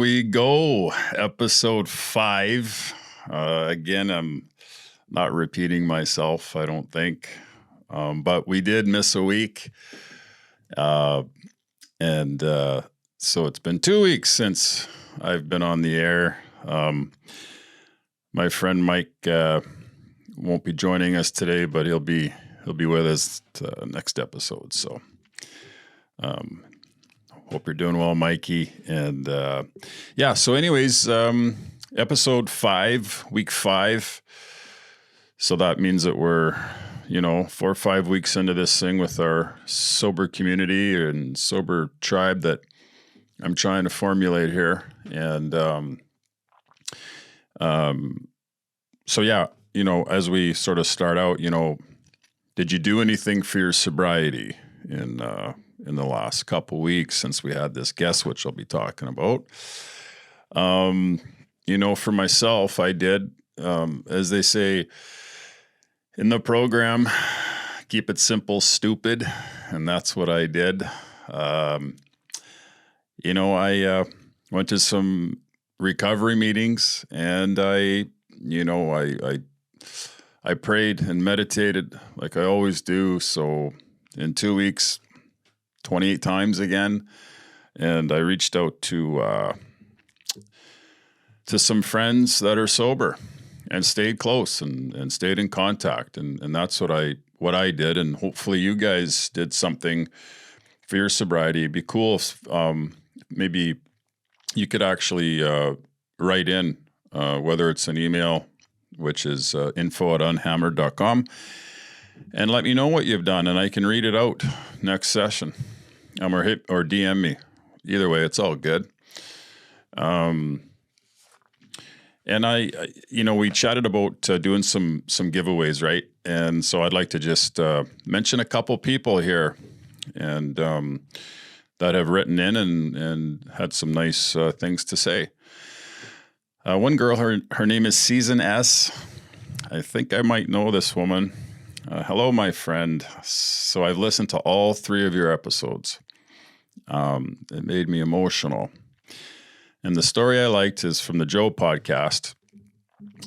we go. Episode 5. Again, I'm not repeating myself, I don't think. But we did miss a week. So it's been 2 weeks since I've been on the air. My friend Mike won't be joining us today, but he'll be with us next episode. So hope you're doing well, Mikey. And so anyways, episode 5, week 5. So that means that we're 4 or 5 weeks into this thing with our sober community and sober tribe that I'm trying to formulate here. And as we sort of start out, did you do anything for your sobriety in the last couple weeks since we had this guest, which I'll be talking about? For myself, I did, as they say in the program, keep it simple, stupid. And that's what I did. I went to some recovery meetings and I prayed and meditated like I always do. So in 2 weeks, 28 times again. And I reached out to some friends that are sober and stayed close and stayed in contact. And that's what I did. And hopefully you guys did something for your sobriety. It'd be cool if maybe you could actually write in, whether it's an email, which is info@unhammered.com, and let me know what you've done, and I can read it out next session, or DM me. Either way, it's all good. And we chatted about doing some giveaways, right? And so I'd like to just mention a couple people here, and that have written in and had some nice things to say. One girl, her name is Season S. I think I might know this woman. Hello, my friend. So I've listened to all 3 of your episodes. It made me emotional. And the story I liked is from the Joe podcast.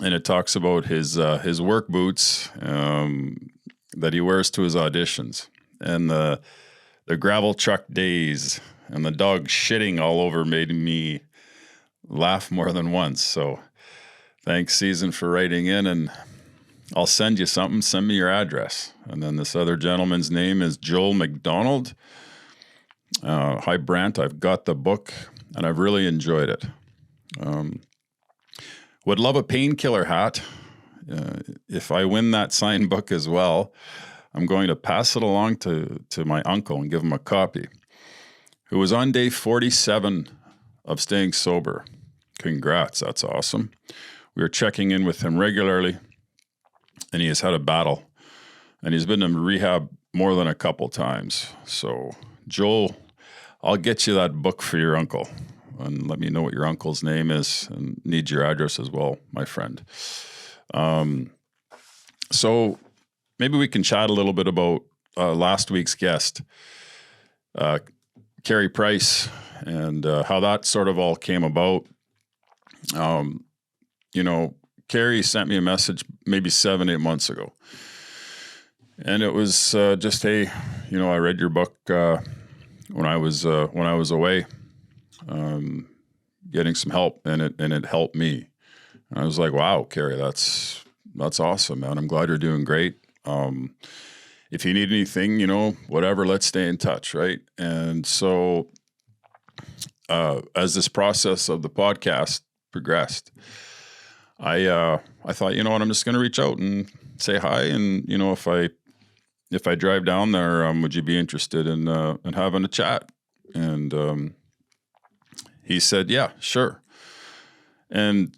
And it talks about his work boots that he wears to his auditions. And the gravel truck days and the dog shitting all over made me laugh more than once. So thanks, Season, for writing in, and I'll send you something. Send me your address. And then this other gentleman's name is Joel McDonald. Hi, Brantt. I've got the book and I've really enjoyed it. Would love a painkiller hat. If I win that signed book as well, I'm going to pass it along to my uncle and give him a copy, who was on day 47 of staying sober. Congrats, that's awesome. We are checking in with him regularly, and he has had a battle, and he's been in rehab more than a couple times. So, Joel, I'll get you that book for your uncle, and let me know what your uncle's name is, and need your address as well, my friend. So maybe we can chat a little bit about last week's guest, Carey Price, and how that sort of all came about. Carey sent me a message maybe 7-8 months ago, and it was just, hey, I read your book when I was away, getting some help, and it helped me. And I was like, wow, Carey, that's awesome, man. I'm glad you're doing great. If you need anything, whatever, let's stay in touch, right? And so as this process of the podcast progressed, I thought, I'm just going to reach out and say hi. And, if I drive down there, would you be interested in having a chat? And he said, yeah, sure. And,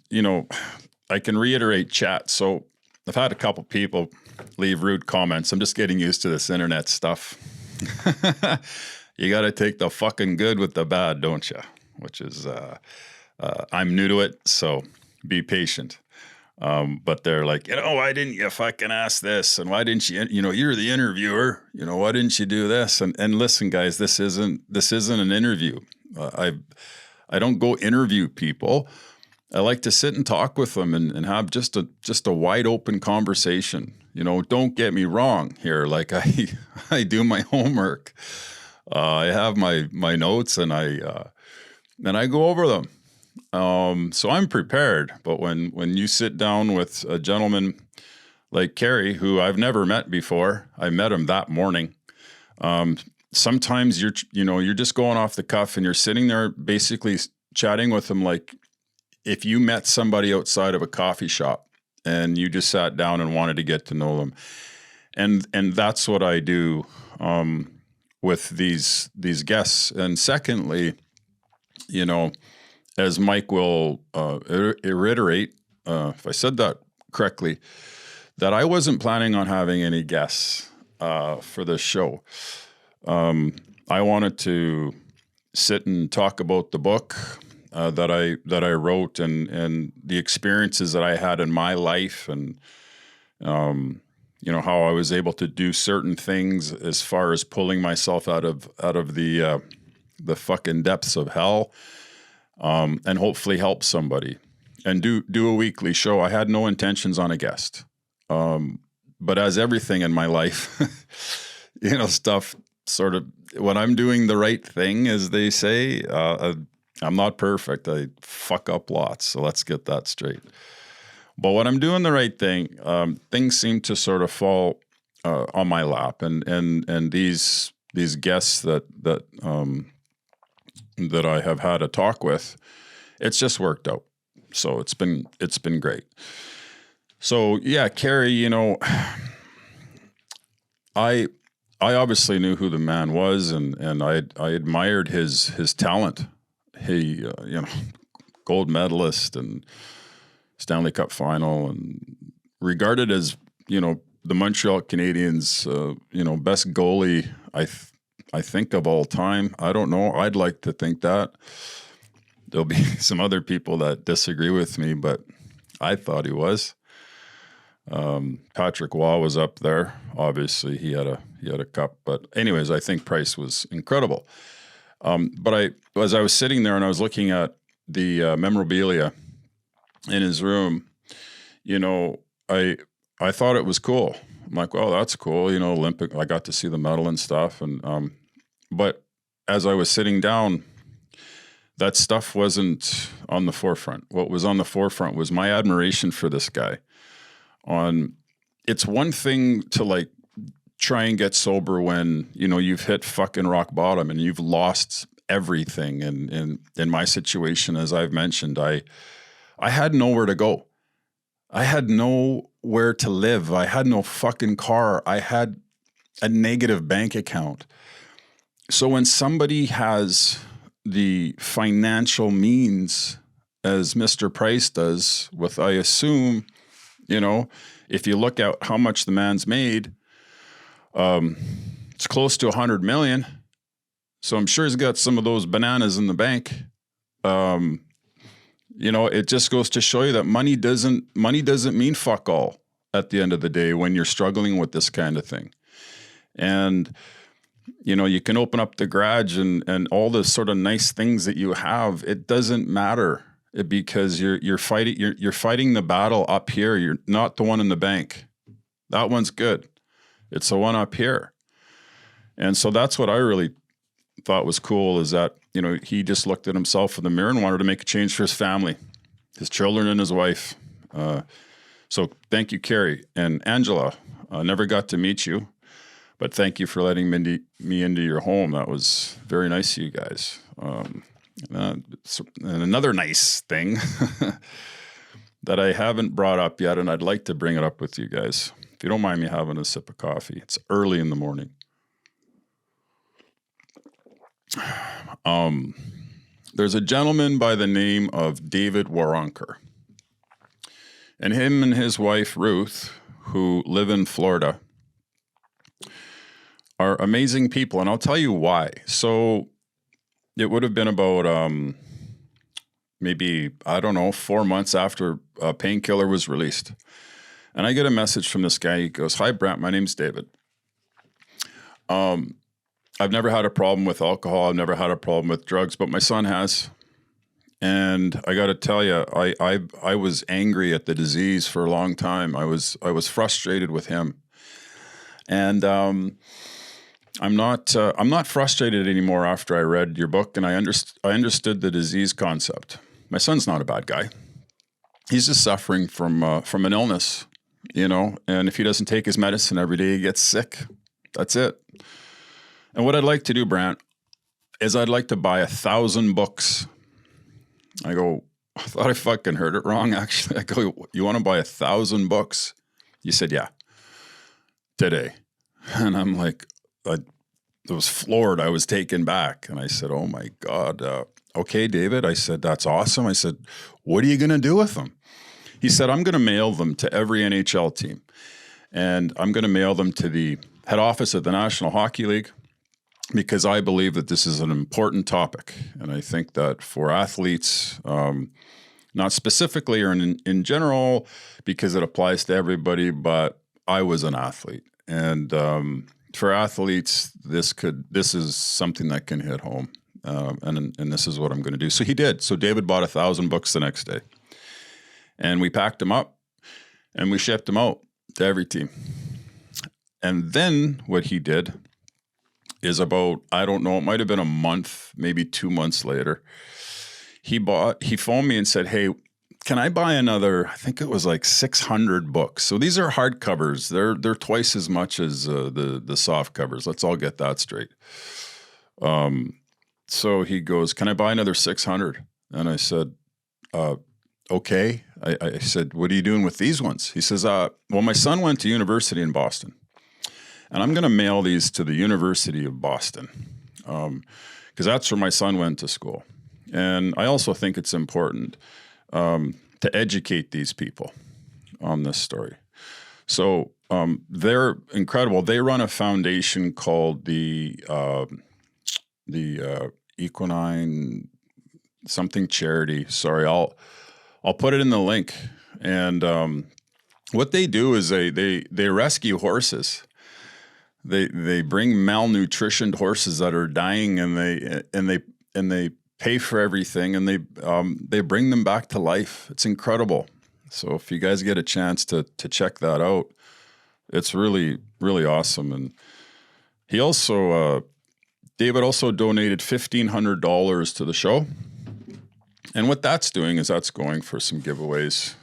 I can reiterate chat. So I've had a couple people leave rude comments. I'm just getting used to this internet stuff. You got to take the fucking good with the bad, don't you? Which is, I'm new to it, so be patient. But they're like, why didn't you fucking ask this? And why didn't you, you're the interviewer, why didn't you do this? And listen, guys, this isn't an interview. I don't go interview people. I like to sit and talk with them and have just a wide open conversation. Don't get me wrong here. Like I do my homework. I have my notes and I go over them. So I'm prepared. But when you sit down with a gentleman like Carey, who I've never met before, I met him that morning. Sometimes you're just going off the cuff and you're sitting there basically chatting with him like if you met somebody outside of a coffee shop and you just sat down and wanted to get to know them. And that's what I do with these guests. And secondly, as Mike will reiterate, if I said that correctly, that I wasn't planning on having any guests for this show. I wanted to sit and talk about the book that I wrote and the experiences that I had in my life, and how I was able to do certain things as far as pulling myself out of the fucking depths of hell, and hopefully help somebody and do a weekly show. I had no intentions on a guest, but as everything in my life, stuff sort of, when I'm doing the right thing, as they say, I'm not perfect. I fuck up lots. So let's get that straight. But when I'm doing the right thing, things seem to sort of fall on my lap. And these guests that I have had a talk with, it's just worked out. So it's been great. So yeah, Carey, I obviously knew who the man was, and I admired his talent. He, gold medalist and Stanley Cup final, and regarded as, the Montreal Canadiens, best goalie, I think of all time. I don't know. I'd like to think that. There'll be some other people that disagree with me, but I thought he was. Patrick Waugh was up there. Obviously, he had a cup. But anyways, I think Price was incredible. But as I was sitting there and I was looking at the memorabilia in his room, I thought it was cool. I'm like, well, that's cool. Olympic. I got to see the medal and stuff. And but as I was sitting down, that stuff wasn't on the forefront. What was on the forefront was my admiration for this guy. It's one thing to try and get sober when, you've hit fucking rock bottom and you've lost everything. And in my situation, as I've mentioned, I had nowhere to go. I had nowhere to live. I had no fucking car. I had a negative bank account. So when somebody has the financial means, as Mr. Price does, with, I assume, if you look at how much the man's made, it's close to 100 million. So I'm sure he's got some of those bananas in the bank. It just goes to show you that money doesn't mean fuck all at the end of the day when you're struggling with this kind of thing. And, you can open up the garage and all the sort of nice things that you have. It doesn't matter because you're fighting the battle up here. You're not the one in the bank. That one's good. It's the one up here. And so that's what I really thought was cool, is that, he just looked at himself in the mirror and wanted to make a change for his family, his children and his wife. So thank you, Carey. And Angela, I never got to meet you, but thank you for letting me into your home. That was very nice of you guys. And another nice thing that I haven't brought up yet, and I'd like to bring it up with you guys. If you don't mind me having a sip of coffee, it's early in the morning. There's a gentleman by the name of David Waronker, and him and his wife, Ruth, who live in Florida, are amazing people. And I'll tell you why. So it would have been about, maybe, 4 months after Painkiller was released. And I get a message from this guy. He goes, "Hi, Brantt, my name's David. I've never had a problem with alcohol. I've never had a problem with drugs, but my son has. And I got to tell you, I was angry at the disease for a long time. I was frustrated with him, and I'm not frustrated anymore after I read your book, and I understood the disease concept. My son's not a bad guy. He's just suffering from an illness, and if he doesn't take his medicine every day, he gets sick. That's it. And what I'd like to do, Brantt, is I'd like to buy 1,000 books. I go, I thought I fucking heard it wrong, actually. I go, you want to buy 1,000 books? You said, yeah, today. And I'm like, I was floored. I was taken back. And I said, oh my God. Okay, David. I said, that's awesome. I said, what are you going to do with them? He said, I'm going to mail them to every NHL team. And I'm going to mail them to the head office of the National Hockey League, because I believe that this is an important topic. And I think that for athletes, not specifically or in general, because it applies to everybody, but I was an athlete. And for athletes, this is something that can hit home. And this is what I'm going to do. So he did. So David bought 1,000 books the next day. And we packed them up and we shipped them out to every team. And then what he did is about, I don't know, it might have been a month, maybe 2 months later, he phoned me and said, hey, can I buy another, I think it was like 600 books. So these are hardcovers. They're twice as much as the soft covers. Let's all get that straight. So he goes, can I buy another 600? And I said, okay. I said, what are you doing with these ones? He says, well, my son went to university in Boston, and I'm going to mail these to the University of Boston, because that's where my son went to school. And I also think it's important to educate these people on this story. So they're incredible. They run a foundation called the Equine something charity. Sorry, I'll put it in the link. And what they do is they rescue horses. They bring malnutritioned horses that are dying, and they pay for everything, and they bring them back to life. It's incredible. So if you guys get a chance to check that out, it's really, really awesome. And he also David also donated $1,500 to the show. And what that's doing is that's going for some giveaways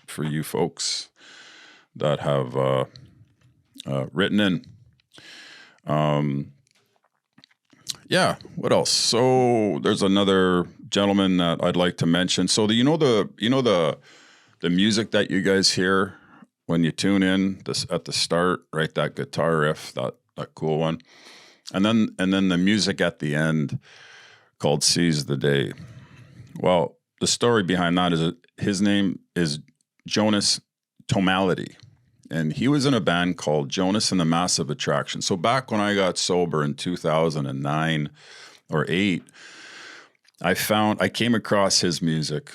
for you folks that have written in. Yeah, what else? So there's another gentleman that I'd like to mention. So the music that you guys hear when you tune in at the start, right? That guitar riff, that cool one. And then the music at the end called Seize the Day. Well, the story behind that is his name is Jonas Tomality. And he was in a band called Jonas and the Massive Attraction. So back when I got sober in 2009 or 8, I came across his music.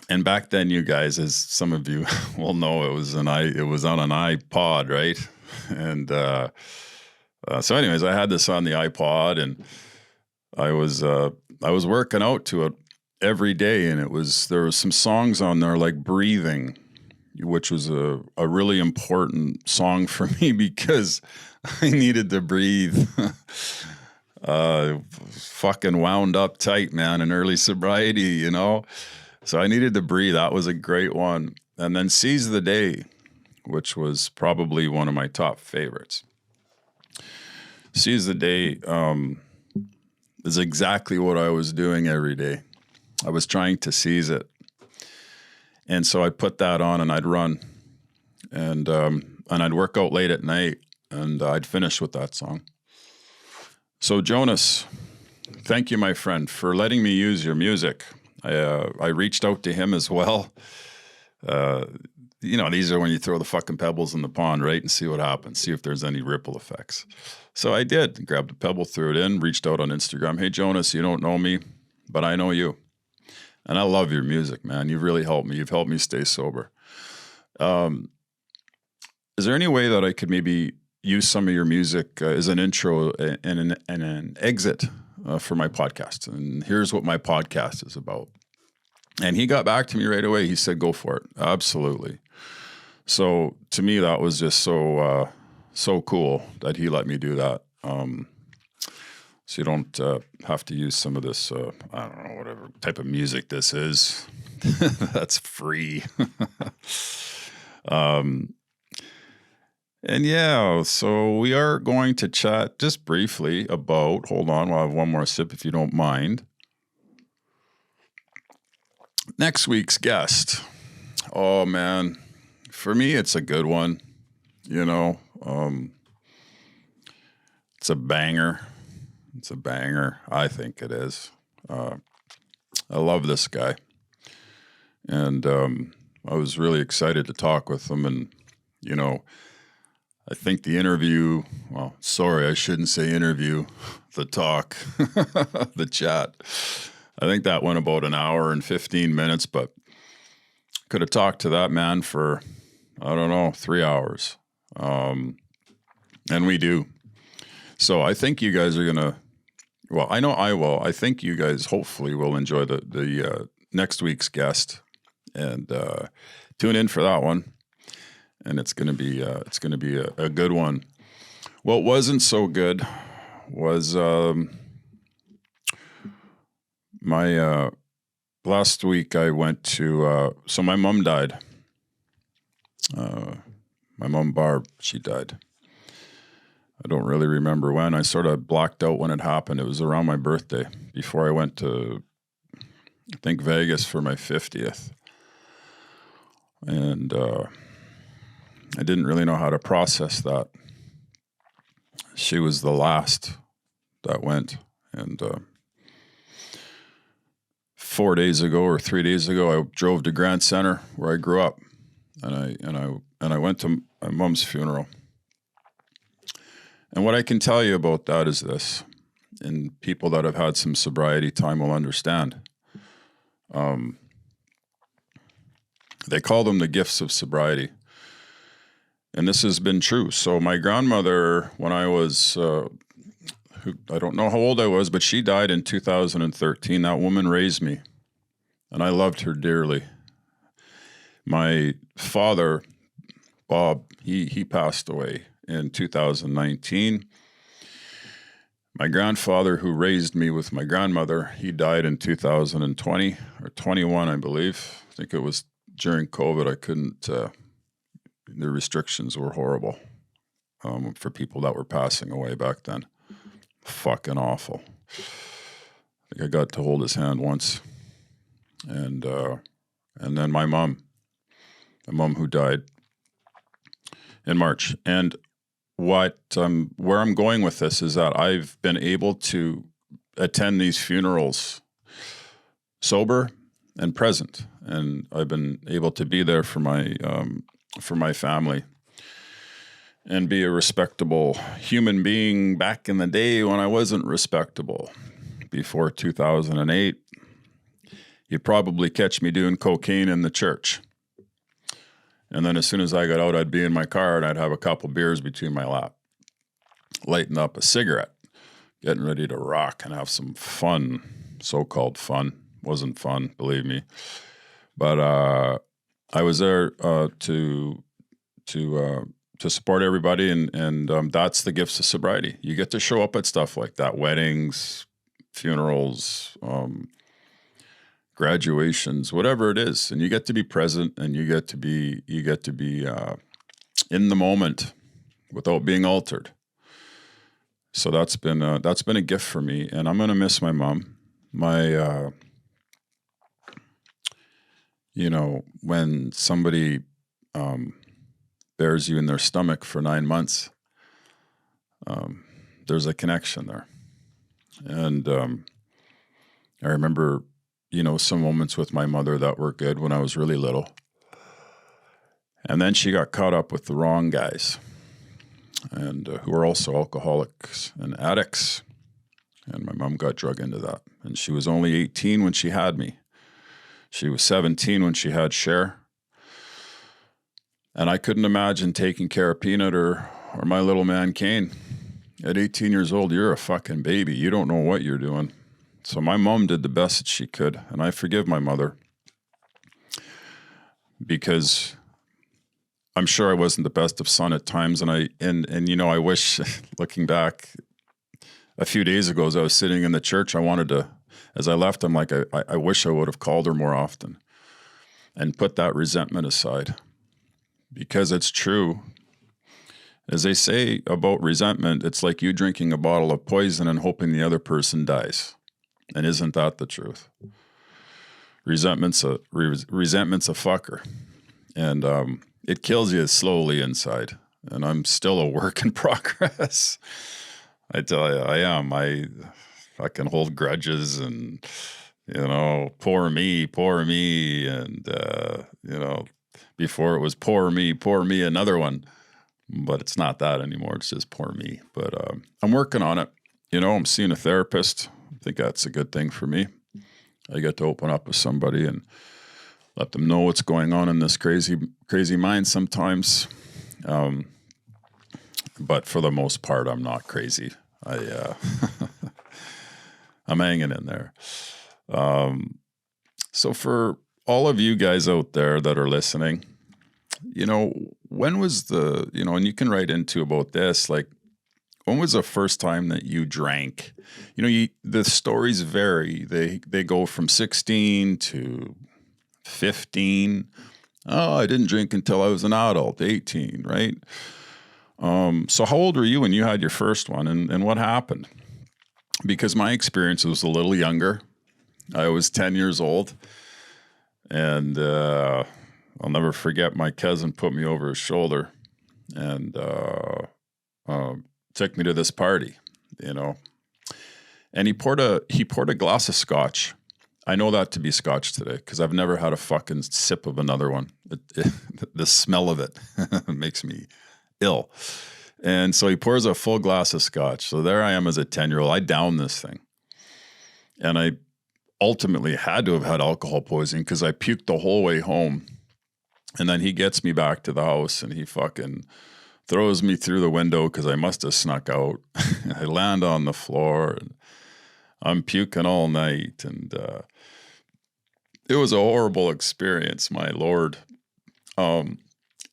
And back then, you guys, as some of you will know, it was on an iPod, right? And so anyways, I had this on the iPod, and I was working out to it every day, and there was some songs on there like Breathing, which was a really important song for me because I needed to breathe. Fucking wound up tight, man, in early sobriety, So I needed to breathe. That was a great one. And then Seize the Day, which was probably one of my top favorites. Seize the Day is exactly what I was doing every day. I was trying to seize it. And so I put that on and I'd run, and I'd work out late at night, and I'd finish with that song. So Jonas, thank you, my friend, for letting me use your music. I reached out to him as well. These are when you throw the fucking pebbles in the pond, right? And see what happens, see if there's any ripple effects. So I did, grabbed a pebble, threw it in, reached out on Instagram. Hey, Jonas, you don't know me, but I know you. And I love your music, man. You've really helped me. You've helped me stay sober. Is there any way that I could maybe use some of your music as an intro and an exit for my podcast. And here's what my podcast is about. And he got back to me right away. He said, go for it. Absolutely. So to me, that was just so cool that he let me do that. So you don't have to use some of this, I don't know, whatever type of music this is. That's free. And yeah, so we are going to chat just briefly about, hold on, we'll have one more sip if you don't mind. Next week's guest. Oh man, for me, it's a good one. You know, it's a banger. It's a banger. I think it is. I love this guy. And I was really excited to talk with him. And, you know, I think the interview, well, sorry, I shouldn't say interview, the talk, the chat. I think that went about an hour and 15 minutes, but could have talked to that man for, I don't know, 3 hours. And we do. So I think you guys are going to, well, I know I will. I think you guys hopefully will enjoy the next week's guest, and tune in for that one. And it's going to be a good one. What wasn't so good was my last week I went to so my mom died. My mom Barb, she died. I don't really remember when. I sort of blacked out when it happened. It was around my birthday, before I went to, I think, Vegas for my 50th. And I didn't really know how to process that. She was the last that went. And 4 days ago or 3 days ago, I drove to Grant Center, where I grew up, and I went to my mom's funeral. And what I can tell you about that is this, and people that have had some sobriety time will understand. They call them the gifts of sobriety. And this has been true. So my grandmother, when I was, I don't know how old I was, but she died in 2013. That woman raised me, and I loved her dearly. My father, Bob, he passed away in 2019. My grandfather, who raised me with my grandmother, he died in 2020 or 21, I believe. I think it was during COVID. I couldn't, the restrictions were horrible for people that were passing away back then. Fucking awful. I think I got to hold his hand once. And then my mom who died in March. And where I'm going with this is that I've been able to attend these funerals sober and present, and I've been able to be there for my family and be a respectable human being back in the day when I wasn't respectable. Before 2008, you'd probably catch me doing cocaine in the church. And then as soon as I got out, I'd be in my car and I'd have a couple beers between my lap, lighting up a cigarette, getting ready to rock and have some fun, so-called fun. Wasn't fun, believe me. But I was there to support everybody, and that's the gifts of sobriety. You get to show up at stuff like that, weddings, funerals, graduations, whatever it is, and you get to be present, and you get to be in the moment without being altered. So that's been a gift for me, and I'm gonna miss my mom. My when somebody bears you in their stomach for 9 months, there's a connection there, and I remember, some moments with my mother that were good when I was really little. And then she got caught up with the wrong guys, and who were also alcoholics and addicts. And my mom got drug into that. And she was only 18 when she had me. She was 17 when she had Cher. And I couldn't imagine taking care of Peanut or my little man Kane At 18 years old, you're a fucking baby. You don't know what you're doing. So my mom did the best that she could, and I forgive my mother because I'm sure I wasn't the best of son at times, and I wish, looking back, a few days ago as I was sitting in the church, I wanted to, as I left, I'm like, I wish I would have called her more often and put that resentment aside, because it's true. As they say about resentment, it's like you drinking a bottle of poison and hoping the other person dies. And isn't that the truth? Resentment's a fucker. And it kills you slowly inside. And I'm still a work in progress. I tell you, I am. I can hold grudges and, poor me. And, before it was poor me, another one. But it's not that anymore. It's just poor me. But I'm working on it. I'm seeing a therapist. I think that's a good thing for me. I get to open up with somebody and let them know what's going on in this crazy mind sometimes. But for the most part, I'm not crazy. I'm hanging in there. So for all of you guys out there that are listening, when was and you can write into about this, like, when was the first time that you drank? The stories vary. They go from 16 to 15. Oh, I didn't drink until I was an adult, 18, right? So how old were you when you had your first one, and what happened? Because my experience was a little younger. I was 10 years old, and I'll never forget, my cousin put me over his shoulder and took me to this party, and he poured a glass of scotch. I know that to be scotch today because I've never had a fucking sip of another one. The smell of it makes me ill. And so he pours a full glass of scotch. So there I am as a 10-year-old. I downed this thing. And I ultimately had to have had alcohol poisoning because I puked the whole way home. And then he gets me back to the house and he fucking throws me through the window because I must have snuck out. I land on the floor and I'm puking all night. And it was a horrible experience, my Lord. And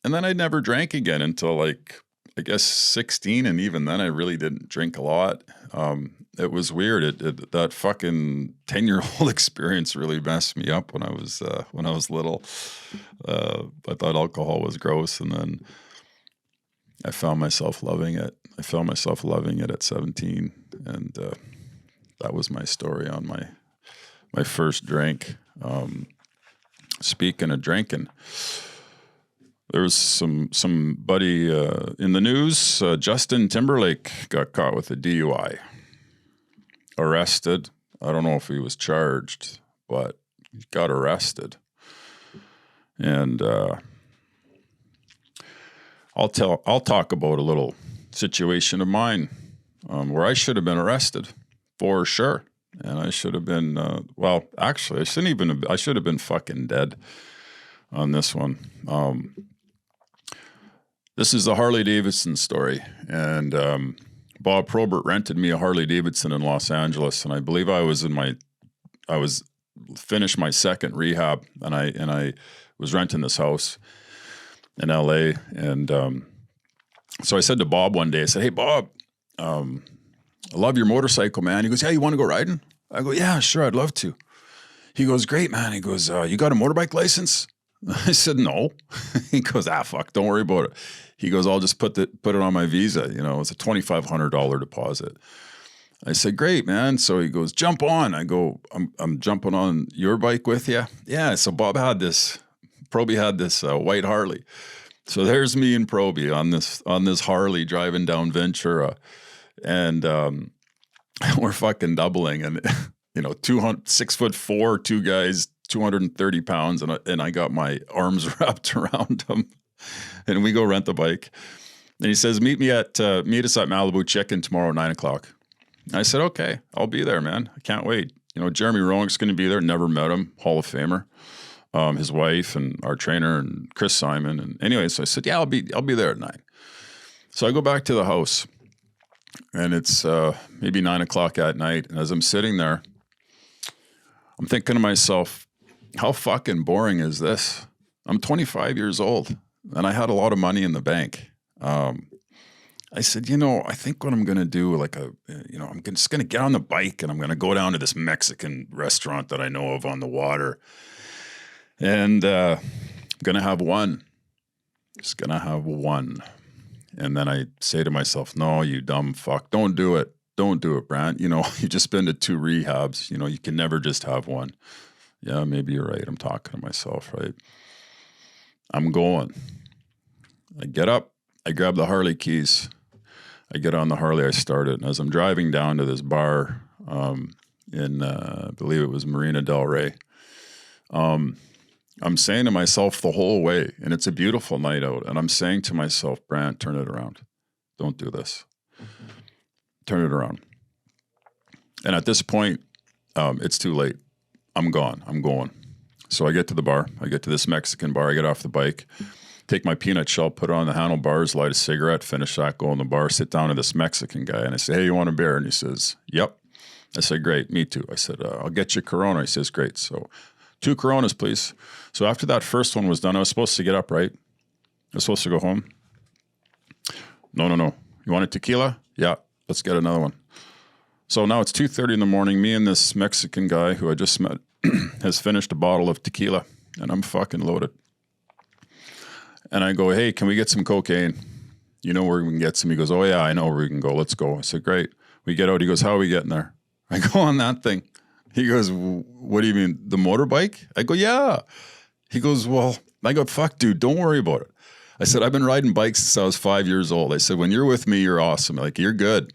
then I never drank again until I guess 16. And even then I really didn't drink a lot. It was weird. That fucking 10-year-old experience really messed me up when I was little. I thought alcohol was gross, and then I found myself loving it. I found myself loving it at 17, and that was my story on my first drink. Speaking of drinking, there was somebody in the news. Justin Timberlake got caught with a DUI. Arrested. I don't know if he was charged, but he got arrested. And I'll talk about a little situation of mine where I should have been arrested for sure, and I should have been. Actually, I should have been fucking dead on this one. This is the Harley Davidson story, and Bob Probert rented me a Harley Davidson in Los Angeles, and I believe I was finished my second rehab, and I was renting this house in LA, and so I said to Bob one day, I said, "Hey Bob, I love your motorcycle, man." He goes, "Yeah, you want to go riding?" I go, "Yeah, sure, I'd love to." He goes, "Great, man." He goes, "You got a motorbike license?" I said, "No." He goes, fuck, don't worry about it." He goes, "I'll just put it on my Visa. It's a $2,500 deposit." I said, "Great, man." So he goes, "Jump on." I go, I'm jumping on your bike with you." Yeah. So Bob had this, Proby had this white Harley. So there's me and Proby on this Harley driving down Ventura, and we're fucking doubling, and 6'4", two guys, 230 pounds, and I got my arms wrapped around him, and we go rent the bike. And he says, meet us at Malibu Chicken tomorrow at 9:00. I said, "Okay, I'll be there, man. I can't wait." Jeremy Roenick's going to be there. Never met him. Hall of Famer. His wife and our trainer and Chris Simon. And anyway, so I said, "Yeah, I'll be there at 9:00. So I go back to the house, And it's maybe 9 o'clock at night. And as I'm sitting there, I'm thinking to myself, how fucking boring is this? I'm 25 years old and I had a lot of money in the bank. I said, I think what I'm going to do, I'm just going to get on the bike and I'm going to go down to this Mexican restaurant that I know of on the water. And I'm going to have one. Just going to have one. And then I say to myself, no, you dumb fuck, don't do it. Don't do it, Brantt. You just been to 2 rehabs. You can never just have one. Yeah, maybe you're right. I'm talking to myself, right? I'm going. I get up. I grab the Harley keys. I get on the Harley. I start it. And as I'm driving down to this bar I believe it was Marina Del Rey, I'm saying to myself the whole way, and it's a beautiful night out, and I'm saying to myself, Brantt, turn it around. Don't do this. Turn it around. And at this point, it's too late. I'm gone. I'm going. So I get to the bar. I get to this Mexican bar. I get off the bike, take my peanut shell, put it on the handlebars, light a cigarette, finish that, go in the bar, sit down to this Mexican guy, and I say, hey, you want a beer? And he says, yep. I said, great, me too. I said, I'll get you Corona. He says, great. So 2 Coronas, please. So after that first one was done, I was supposed to get up, right? I was supposed to go home. No. You want a tequila? Yeah, let's get another one. So now it's 2:30 in the morning. Me and this Mexican guy who I just met has finished a bottle of tequila, and I'm fucking loaded. And I go, hey, can we get some cocaine? You know where we can get some? He goes, oh, yeah, I know where we can go. Let's go. I said, great. We get out. He goes, how are we getting there? I go, on that thing. He goes, what do you mean, the motorbike? I go, yeah. He goes, well, I go, fuck, dude, don't worry about it. I said, I've been riding bikes since I was 5 years old. I said, when you're with me, you're awesome. Like, you're good.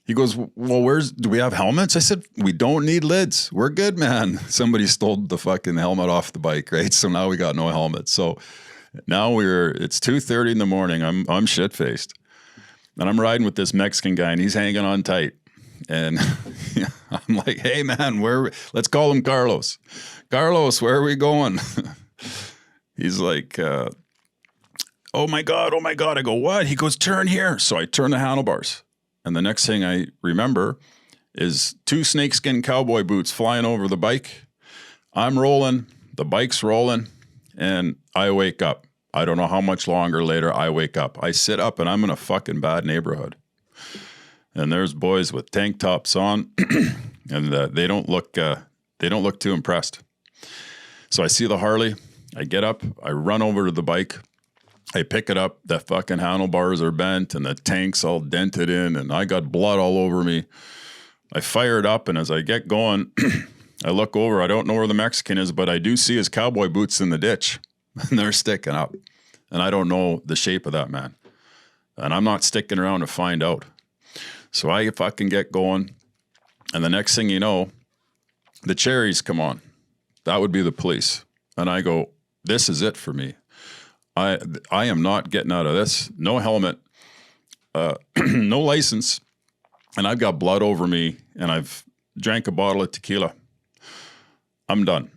He goes, well, do we have helmets? I said, we don't need lids. We're good, man. Somebody stole the fucking helmet off the bike, right? So now we got no helmet. So now it's 2:30 in the morning. I'm shit-faced. And I'm riding with this Mexican guy, and he's hanging on tight. And I'm like, hey, man, let's call him Carlos. Carlos, where are we going? He's like, oh, my God. I go, what? He goes, turn here. So I turn the handlebars. And the next thing I remember is 2 snakeskin cowboy boots flying over the bike. I'm rolling. The bike's rolling. And I wake up. I don't know how much longer later I wake up. I sit up, and I'm in a fucking bad neighborhood. And there's boys with tank tops on, and they don't look too impressed. So I see the Harley. I get up. I run over to the bike. I pick it up. The fucking handlebars are bent, and the tank's all dented in, and I got blood all over me. I fire it up, and as I get going, I look over. I don't know where the Mexican is, but I do see his cowboy boots in the ditch, and they're sticking up. And I don't know the shape of that man. And I'm not sticking around to find out. So I fucking get going, and the next thing you know, the cherries come on. That would be the police. And I go, this is it for me. I am not getting out of this. No helmet, no license, and I've got blood over me, and I've drank a bottle of tequila. I'm done.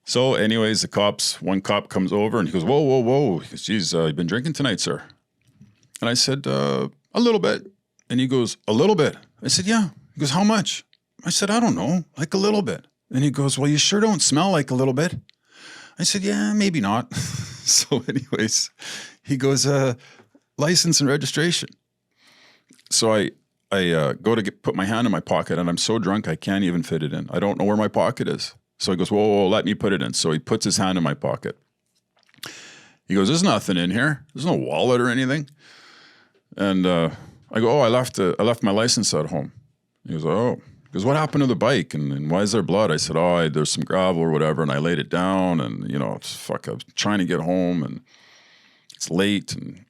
So anyways, one cop comes over, and he goes, whoa. He goes, geez, you've been drinking tonight, sir? And I said, a little bit. And he goes, a little bit? I said, yeah. He goes, how much? I said, I don't know, like a little bit. And he goes, well, you sure don't smell like a little bit. I said, yeah, maybe not. So anyways, he goes, license and registration. So I go to put my hand in my pocket, and I'm so drunk I can't even fit it in. I don't know where my pocket is. So he goes, whoa, let me put it in. So he puts his hand in my pocket. He goes, there's nothing in here. There's no wallet or anything. And I go, I left my license at home. He goes, oh. He goes, what happened to the bike? And why is there blood? I said, there's some gravel or whatever. And I laid it down, and, I was trying to get home, and it's late. And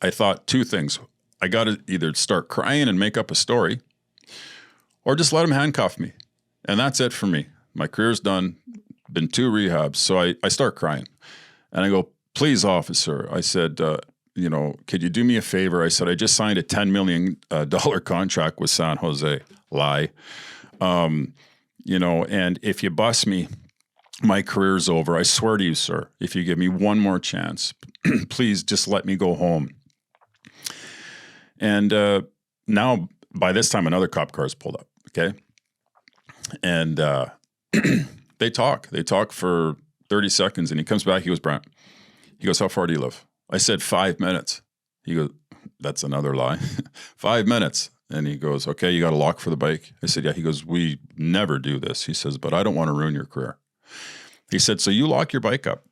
I thought 2 things. I got to either start crying and make up a story, or just let him handcuff me. And that's it for me. My career's done. Been 2 rehabs. So I start crying. And I go, please, officer. I said, could you do me a favor? I said, I just signed a $10 million contract with San Jose. Lie. And if you bust me, my career's over. I swear to you, sir, if you give me one more chance, please just let me go home. And now, by this time, another cop car is pulled up, okay? And they talk for 30 seconds, and he comes back, he goes, Brantt, he goes, how far do you live? I said 5 minutes. He goes, that's another lie. 5 minutes. And he goes, okay, you got a lock for the bike? I said, yeah. He goes, we never do this. He says, but I don't want to ruin your career. He said, so you lock your bike up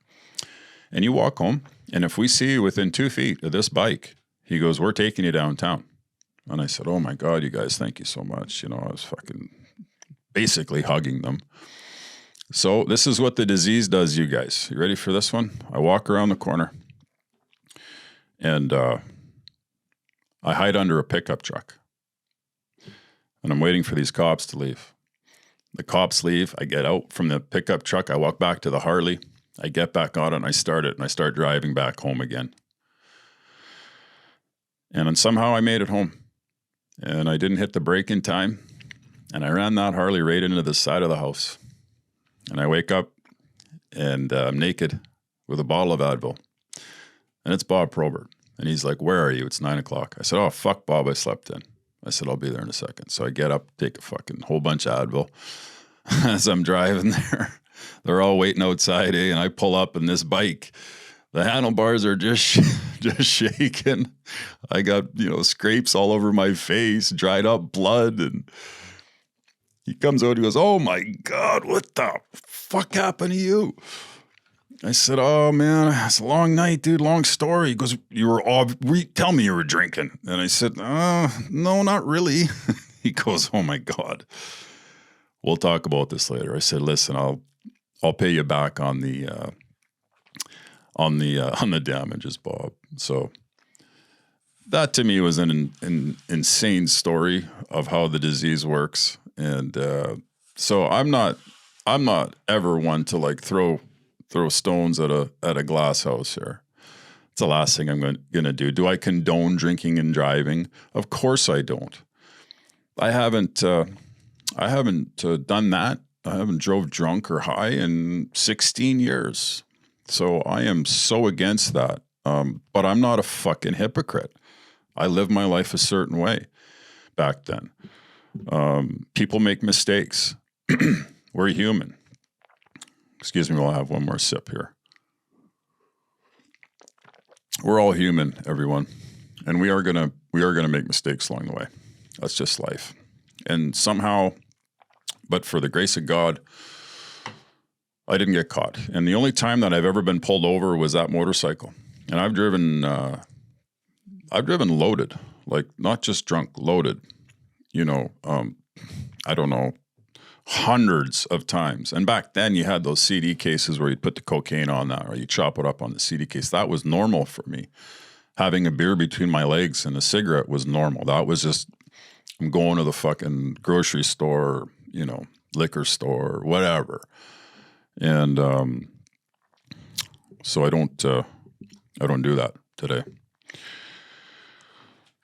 and you walk home. And if we see you within 2 feet of this bike, he goes, we're taking you downtown. And I said, oh my God, you guys, thank you so much. You know, I was fucking basically hugging them. So this is what the disease does, you guys. You ready for this one? I walk around the corner and I hide under a pickup truck. And I'm waiting for these cops to leave. The cops leave. I get out from the pickup truck. I walk back to the Harley. I get back on it and I start it and I start driving back home again. And then somehow I made it home. And I didn't hit the brake in time. And I ran that Harley right into the side of the house. And I wake up and I'm naked with a bottle of Advil. And it's Bob Probert. And he's like, where are you? It's 9 o'clock. I said, oh, fuck, Bob, I slept in. I said, I'll be there in a second. So I get up, take a fucking whole bunch of Advil. As I'm driving there, they're all waiting outside, eh? And I pull up in this bike. The handlebars are just shaking. I got, scrapes all over my face, dried up blood. And he comes out, he goes, oh my God, what the fuck happened to you? I said, oh man, it's a long night, dude, long story. He goes, tell me you were drinking. And I said, no, not really. He goes, oh my God, we'll talk about this later. I said, listen, I'll pay you back on the damages, Bob. So that to me was an insane story of how the disease works. And so I'm not ever one to like throw stones at a glass house here. It's the last thing I'm going to do. Do I condone drinking and driving? Of course I don't. I haven't done that. I haven't drove drunk or high in 16 years. So I am so against that. But I'm not a fucking hypocrite. I lived my life a certain way back then. People make mistakes. We're human. Excuse me while I have one more sip here. We're all human, everyone. And we are gonna make mistakes along the way. That's just life. And somehow, but for the grace of God, I didn't get caught. And the only time that I've ever been pulled over was that motorcycle. And I've driven loaded, like not just drunk, loaded, I don't know, hundreds of times. And back then you had those CD cases where you'd put the cocaine on that or you chop it up on the CD case. That was normal for me. Having a beer between my legs and a cigarette was normal. That was just, I'm going to the fucking grocery store, liquor store, whatever. And so I don't do that today.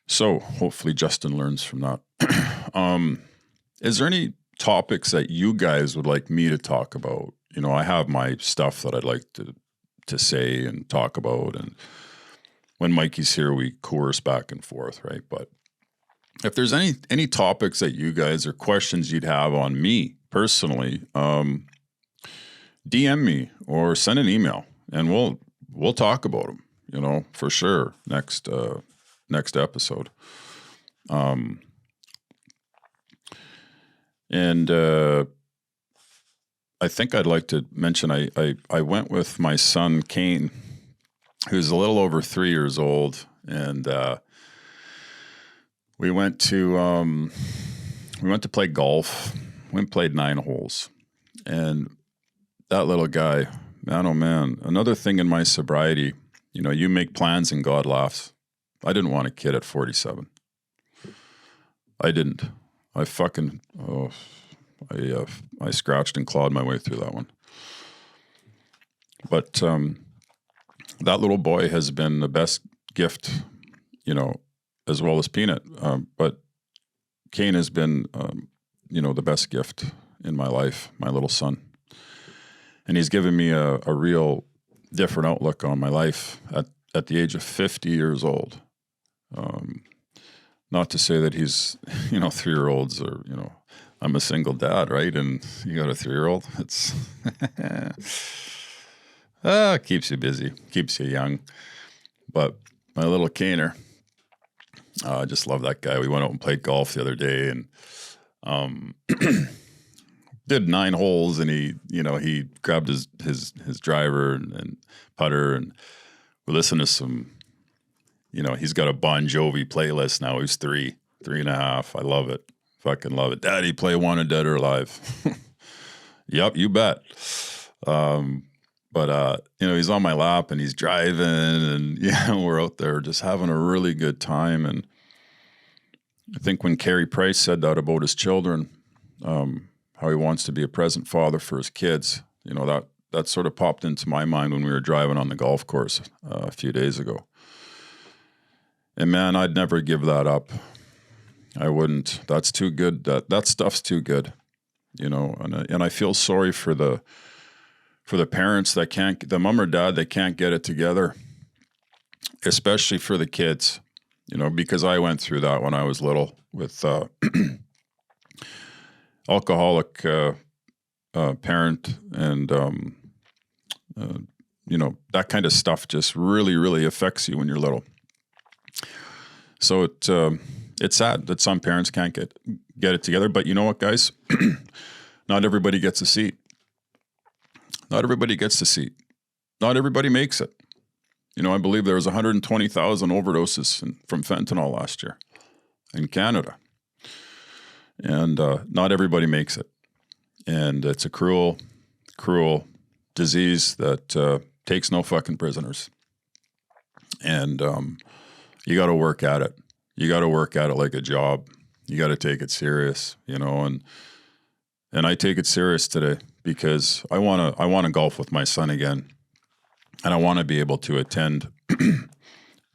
So hopefully Justin learns from that. Is there any topics that you guys would like me to talk about? I have my stuff that I'd like to say and talk about. And when Mikey's here, we course back and forth, right? But if there's any topics that you guys or questions you'd have on me personally, DM me or send an email and we'll talk about them, for sure. Next episode. And I think I'd like to mention I went with my son Kane, who's a little over 3 years old, and we went to play golf. We played 9 holes, and that little guy, man, oh man! Another thing in my sobriety, you make plans and God laughs. I didn't want a kid at 47. I didn't. I scratched and clawed my way through that one. But that little boy has been the best gift, as well as Peanut. But Kane has been, the best gift in my life, my little son. And he's given me a real different outlook on my life at the age of 50 years old. not to say that he's, 3-year-olds or, I'm a single dad, right? And you got a 3-year-old. It's keeps you busy, keeps you young. But my little Kaner, I just love that guy. We went out and played golf the other day and did 9 holes, and he grabbed his driver and putter, and we listened to some, he's got a Bon Jovi playlist now. He's 3.5. I love it. Fucking love it. Daddy, play Wanted Dead or Alive. Yep, you bet. But he's on my lap and he's driving, and we're out there just having a really good time. And I think when Carey Price said that about his children, how he wants to be a present father for his kids, that sort of popped into my mind when we were driving on the golf course a few days ago. And man, I'd never give that up. I wouldn't. That's too good. That stuff's too good, and I feel sorry for the parents that can't, the mom or dad that can't get it together, especially for the kids, because I went through that when I was little with alcoholic parent, and that kind of stuff just really, really affects you when you're little. So it's sad that some parents can't get it together. But you know what, guys? Not everybody gets a seat. Not everybody gets the seat. Not everybody makes it. I believe there was 120,000 overdoses from fentanyl last year in Canada. And not everybody makes it. And it's a cruel, cruel disease that takes no fucking prisoners. And you got to work at it. You got to work at it like a job. You got to take it serious, and I take it serious today because I want to golf with my son again. And I want to be able to attend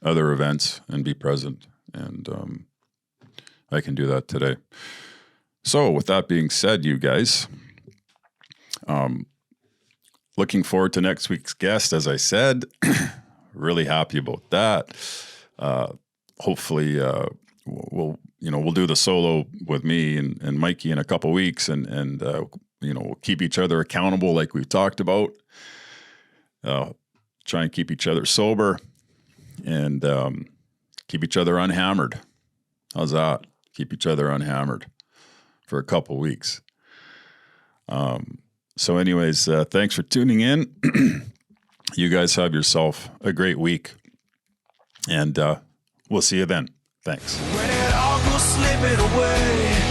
other events and be present. And I can do that today. So with that being said, you guys, looking forward to next week's guest, as I said. Really happy about that. Hopefully we'll do the solo with me and Mikey in a couple weeks, and we'll keep each other accountable like we've talked about. Try and keep each other sober and keep each other unhammered. How's that? Keep each other unhammered for a couple weeks. So anyways, thanks for tuning in. You guys have yourself a great week, and we'll see you then. Thanks. When it all goes slipping away.